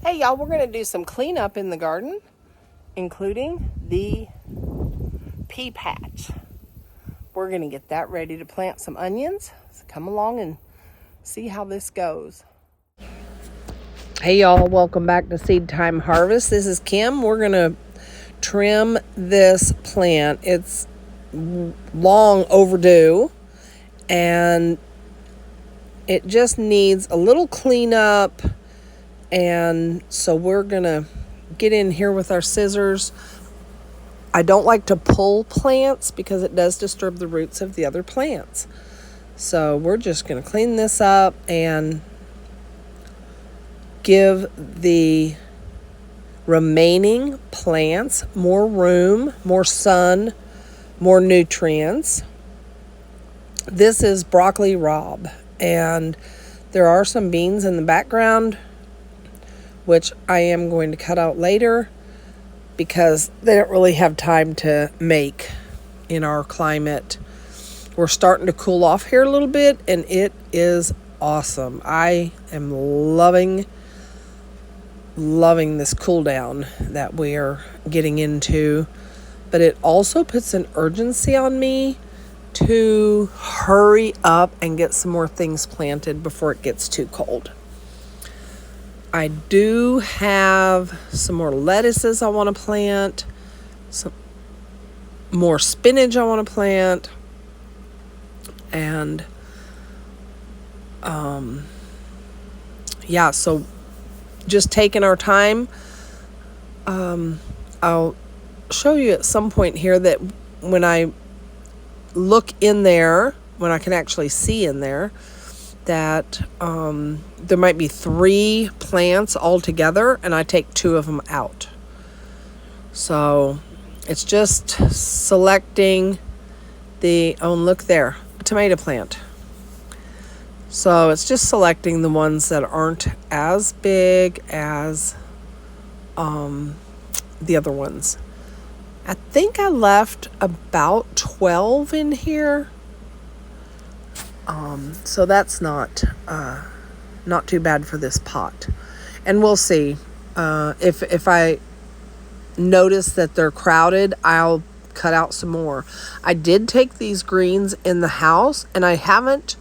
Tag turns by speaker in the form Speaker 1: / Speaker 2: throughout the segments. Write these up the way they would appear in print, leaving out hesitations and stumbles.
Speaker 1: Hey y'all, we're going to do some cleanup in the garden, including the pea patch. We're going to get that ready to plant some onions. So come along and see how this goes. Hey y'all, welcome back to Seed Time Harvest. This is Kim. We're going to trim this plant. It's long overdue and it just needs a little cleanup. And so we're going to get in here with our scissors. I don't like to pull plants because it does disturb the roots of the other plants. So we're just going to clean this up and give the remaining plants more room, more sun, more nutrients. This is broccoli rabe, and there are some beans in the background, which I am going to cut out later because they don't really have time to make in our climate. We're starting to cool off here a little bit, and it is awesome. I am loving this cool down that we are getting into, but it also puts an urgency on me to hurry up and get some more things planted before it gets too cold. I do have some more lettuces I want to plant, some more spinach I want to plant, and so just taking our time. I'll show you at some point here that when I look in there, when I can actually see in there, that there might be 3 plants all together, and I take 2 of them out. So it's just selecting look there, a tomato plant. So it's just selecting the ones that aren't as big as the other ones. I think I left about 12 in here. So that's not too bad for this pot. And we'll see. If I notice that they're crowded, I'll cut out some more. I did take these greens in the house, and I haven't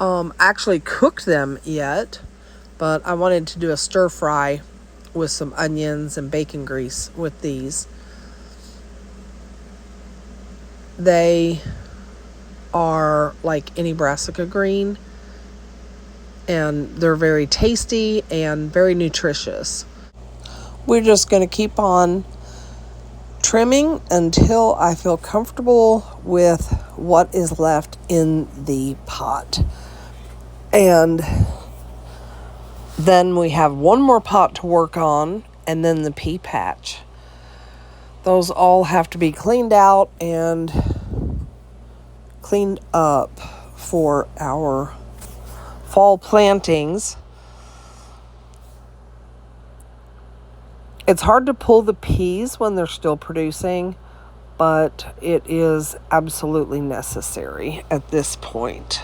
Speaker 1: actually cooked them yet, but I wanted to do a stir fry with some onions and bacon grease with these. They are like any brassica green, and they're very tasty and very nutritious. We're just going to keep on trimming until I feel comfortable with what is left in the pot. And then we have one more pot to work on, and then the pea patch. Those all have to be cleaned out and cleaned up for our fall plantings. It's hard to pull the peas when they're still producing, but it is absolutely necessary at this point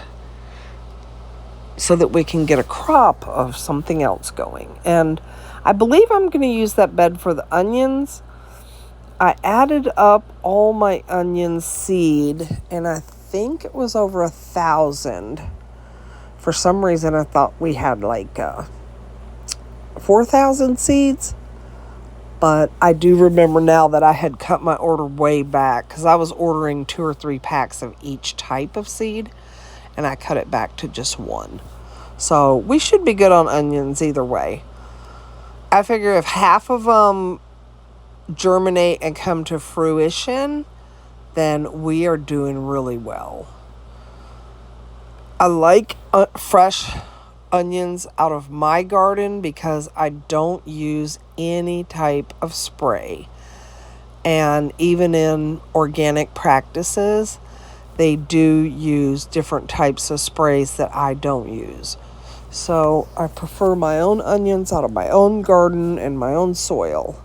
Speaker 1: so that we can get a crop of something else going. And I believe I'm going to use that bed for the onions. I added up all my onion seed, and I think it was over 1,000. For some reason, I thought we had like 4,000 seeds. But I do remember now that I had cut my order way back because I was ordering 2 or 3 packs of each type of seed, and I cut it back to just 1. So we should be good on onions either way. I figure if half of them germinate and come to fruition, then we are doing really well. I like fresh onions out of my garden because I don't use any type of spray. And even in organic practices, they do use different types of sprays that I don't use. So I prefer my own onions out of my own garden and my own soil.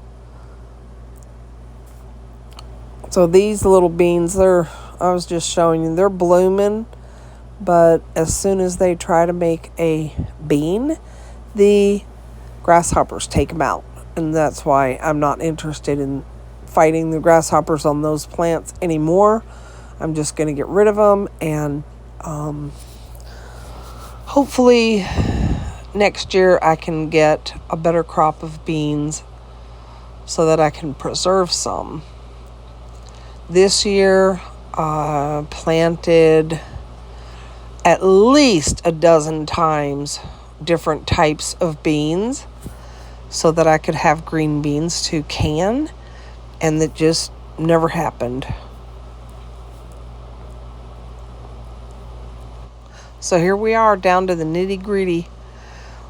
Speaker 1: So these little beans, I was just showing you, they're blooming. But as soon as they try to make a bean, the grasshoppers take them out. And that's why I'm not interested in fighting the grasshoppers on those plants anymore. I'm just going to get rid of them, and hopefully next year I can get a better crop of beans so that I can preserve some. This year, planted at least a dozen times different types of beans so that I could have green beans to can, and that just never happened. So here we are, down to the nitty-gritty,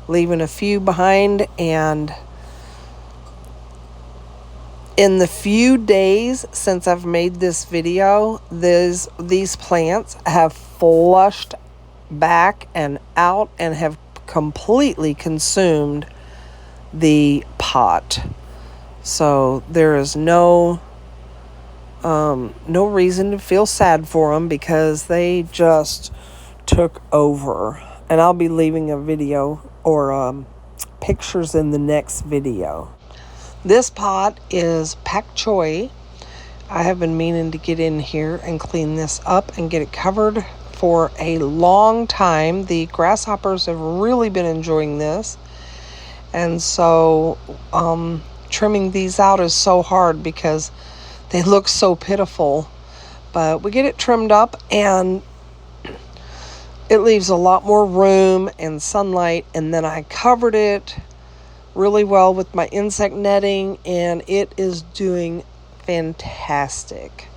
Speaker 1: leaving a few behind, and in the few days since I've made this video, these plants have flushed back and out and have completely consumed the pot. So there is no reason to feel sad for them, because they just took over. And I'll be leaving a video or pictures in the next video. This pot is pak choi. I have been meaning to get in here and clean this up and get it covered for a long time. The grasshoppers have really been enjoying this. And so trimming these out is so hard because they look so pitiful. But we get it trimmed up, and it leaves a lot more room and sunlight. And then I covered it really well with my insect netting, and it is doing fantastic.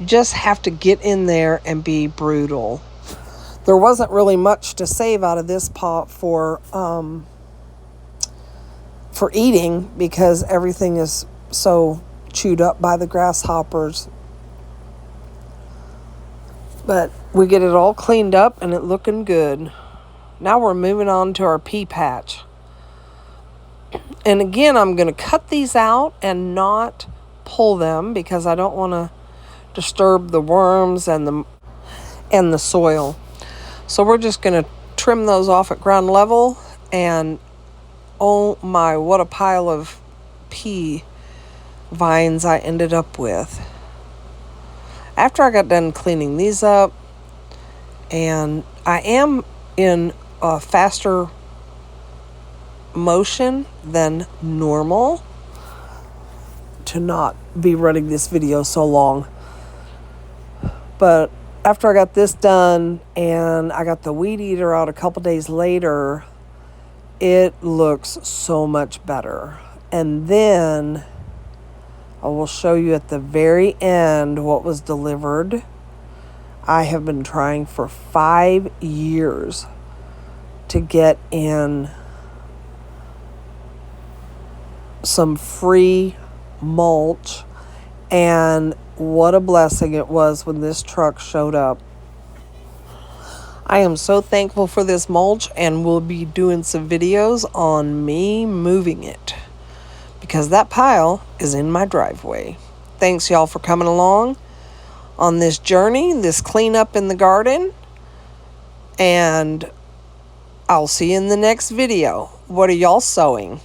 Speaker 1: You just have to get in there and be brutal. There wasn't really much to save out of this pot for eating, because everything is so chewed up by the grasshoppers. But we get it all cleaned up and it looking good. Now we're moving on to our pea patch. And again, I'm going to cut these out and not pull them, because I don't want to disturb the worms and the soil. So we're just going to trim those off at ground level. And oh my, what a pile of pea vines I ended up with. After I got done cleaning these up, and I am in a faster motion than normal to not be running this video so long. But after I got this done and I got the weed eater out a couple days later, it looks so much better. And then I will show you at the very end what was delivered. I have been trying for 5 years to get in some free mulch, and what a blessing it was when this truck showed up. I am so thankful for this mulch, and we'll be doing some videos on me moving it, because that pile is in my driveway. Thanks y'all for coming along on this journey, this cleanup in the garden, and I'll see you in the next video. What are y'all sowing?